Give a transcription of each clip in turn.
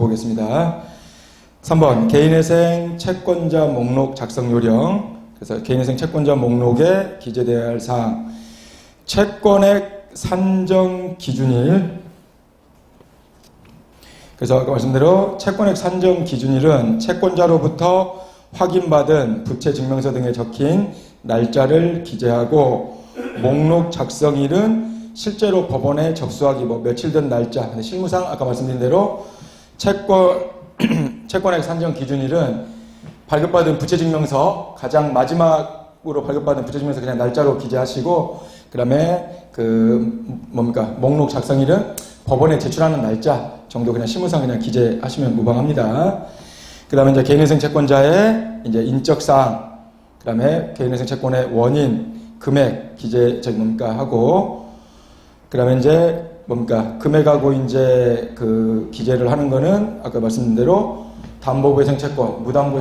보겠습니다. 3번 개인회생 채권자 목록 작성 요령. 그래서 개인회생 채권자 목록에 기재되어야 할 사항. 채권액 산정 기준일. 그래서 아까 말씀대로 채권액 산정 기준일은 채권자로부터 확인받은 부채 증명서 등에 적힌 날짜를 기재하고, 목록 작성일은 실제로 법원에 접수하기 며칠 된 날짜. 근데 실무상 아까 말씀드린 대로 채권액 산정 기준일은 발급받은 부채 증명서 가장 마지막으로 발급받은 부채 증명서 그냥 날짜로 기재하시고, 그다음에 목록 작성일은 법원에 제출하는 날짜 정도 그냥 실무상 그냥 기재하시면 무방합니다. 그다음에 이제 개인회생 채권자의 이제 인적 사항, 그다음에 개인회생 채권의 원인, 금액 기재 하고, 그다음에 이제 금액하고 이제 기재를 하는 거는 아까 말씀드린 대로 담보부 회생 채권, 무담보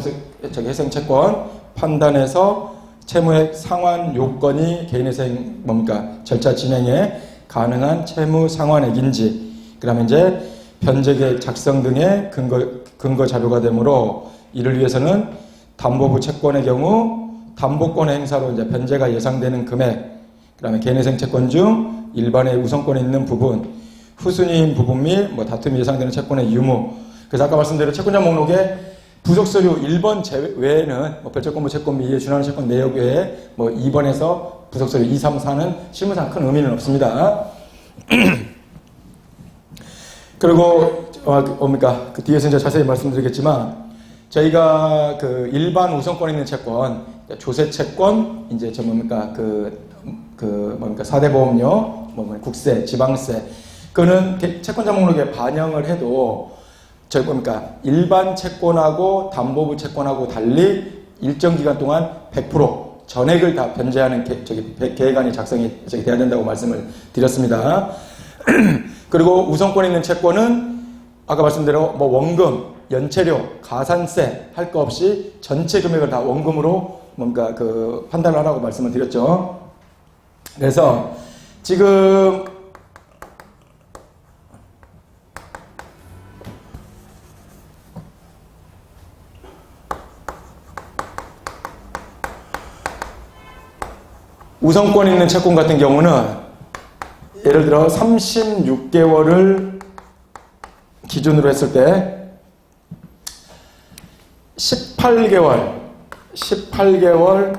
회생 채권 판단해서 채무액 상환 요건이 개인회생 절차 진행에 가능한 채무 상환액인지, 그다음에 이제 변제계획 작성 등의 근거 자료가 되므로, 이를 위해서는 담보부 채권의 경우 담보권 행사로 이제 변제가 예상되는 금액, 그다음에 개인회생 채권 중 일반의 우선권이 있는 부분, 후순위인 부분 및 다툼이 예상되는 채권의 유무. 그래서 아까 말씀드린 채권자 목록에 부속서류 1번 제외에는 별채권부 채권 및 이에 준하는 채권 내역 외에 2번에서 부속서류 2, 3, 4는 실무상 큰 의미는 없습니다. 그리고 그 뒤에서 이제 자세히 말씀드리겠지만, 저희가 일반 우선권 있는 채권, 조세 채권, 이제 사대보험료, 국세, 지방세, 그거는 채권자 목록에 반영을 해도 일반 채권하고 담보부 채권하고 달리 일정 기간 동안 100% 전액을 다 변제하는 계획안이 작성이 돼야 된다고 말씀을 드렸습니다. 그리고 우선권 있는 채권은 아까 말씀대로 원금, 연체료, 가산세 할 거 없이 전체 금액을 다 원금으로 판단을 하라고 말씀을 드렸죠. 그래서 지금 우선권 있는 채권 같은 경우는 예를 들어 36개월을 기준으로 했을 때 18개월 18개월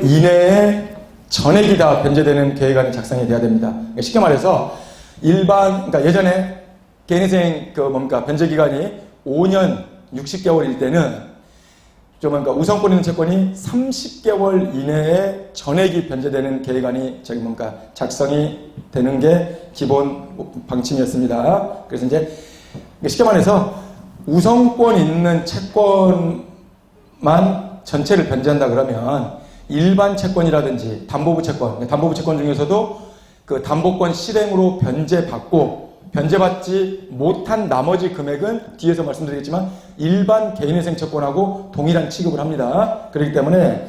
이내에 전액이 다 변제되는 계획안이 작성이 돼야 됩니다. 쉽게 말해서 그러니까 예전에 개인회생 변제 기간이 5년 60개월일 때는 우선권 있는 채권이 30개월 이내에 전액이 변제되는 계획안이 작성이 되는 게 기본 방침이었습니다. 그래서 이제 쉽게 말해서 우선권 있는 채권만 전체를 변제한다 그러면 일반 채권이라든지 담보부 채권 중에서도 담보권 실행으로 변제받지 못한 나머지 금액은 뒤에서 말씀드리겠지만 일반 개인회생 채권하고 동일한 취급을 합니다. 그렇기 때문에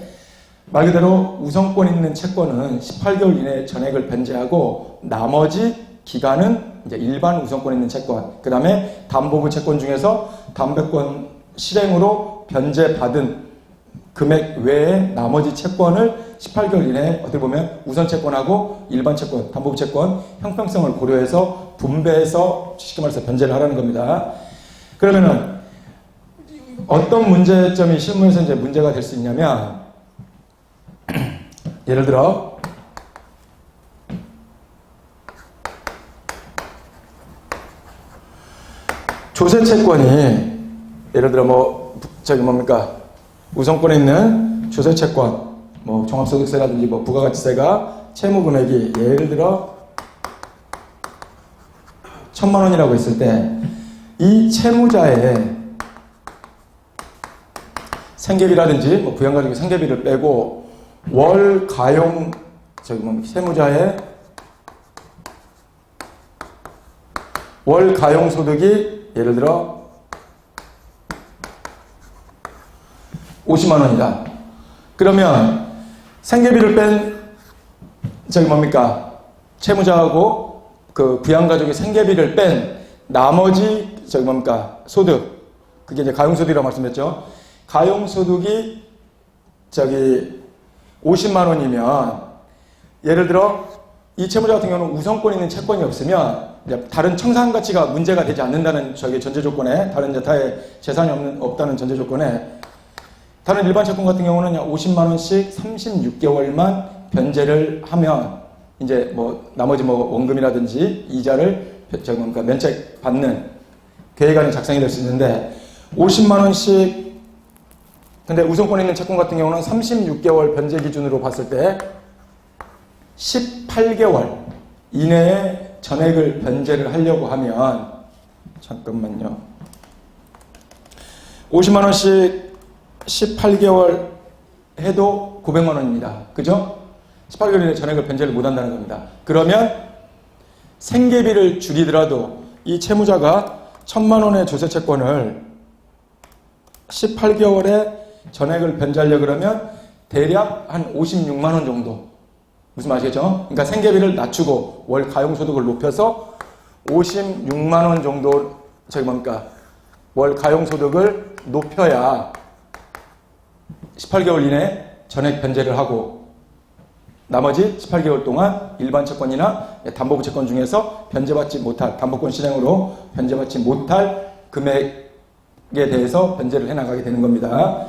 말 그대로 우선권 있는 채권은 18개월 이내에 전액을 변제하고, 나머지 기간은 이제 일반 우선권 있는 채권, 그 다음에 담보부 채권 중에서 담보권 실행으로 변제받은 금액 외에 나머지 채권을 18개월 이내에 어떻게 보면 우선채권하고 일반 채권, 담보부 채권 형평성을 고려해서 분배해서 쉽게 말해서 변제를 하라는 겁니다. 그러면은 어떤 문제점이 실무에서 이제 문제가 될 수 있냐면, 예를 들어 조세채권이 예를 들어 우선권에 있는 조세채권, 종합소득세라든지 부가가치세가 채무금액이 예를 들어 1,000만 원이라고 했을 때, 이 채무자의 생계비라든지 부양가족의 생계비를 빼고 월 가용 세무자의 월 가용 소득이 예를 들어 50만 원이다. 그러면 생계비를 뺀 채무자하고 그 부양가족의 생계비를 뺀 나머지 소득, 그게 이제 가용소득이라고 말씀했죠. 가용소득이 50만 원이면 예를 들어 이 채무자 같은 경우는 우선권 있는 채권이 없으면 다른 청산가치가 문제가 되지 않는다는 전제 조건에, 다른 타의 재산이 없다는 전제 조건에, 다른 일반 채권 같은 경우는 50만 원씩 36개월만 변제를 하면 이제 나머지 원금이라든지 이자를 면책 받는 계획안이 작성이 될 수 있는데, 50만 원씩, 근데 우선권 있는 채권 같은 경우는 36개월 변제 기준으로 봤을 때 18개월 이내에 전액을 변제를 하려고 하면, 잠깐만요. 50만 원씩 18개월 해도 900만 원입니다. 그죠? 18개월 이내에 전액을 변제를 못 한다는 겁니다. 그러면 생계비를 줄이더라도 이 채무자가 1000만 원의 조세 채권을 18개월에 전액을 변제하려고 그러면 대략 한 56만 원 정도. 무슨 말이겠죠? 그러니까 생계비를 낮추고 월 가용소득을 높여서 56만 원 정도, 월 가용소득을 높여야 18개월 이내에 전액 변제를 하고, 나머지 18개월 동안 일반 채권이나 담보부 채권 중에서 변제받지 못할, 담보권 실행으로 변제받지 못할 금액에 대해서 변제를 해나가게 되는 겁니다.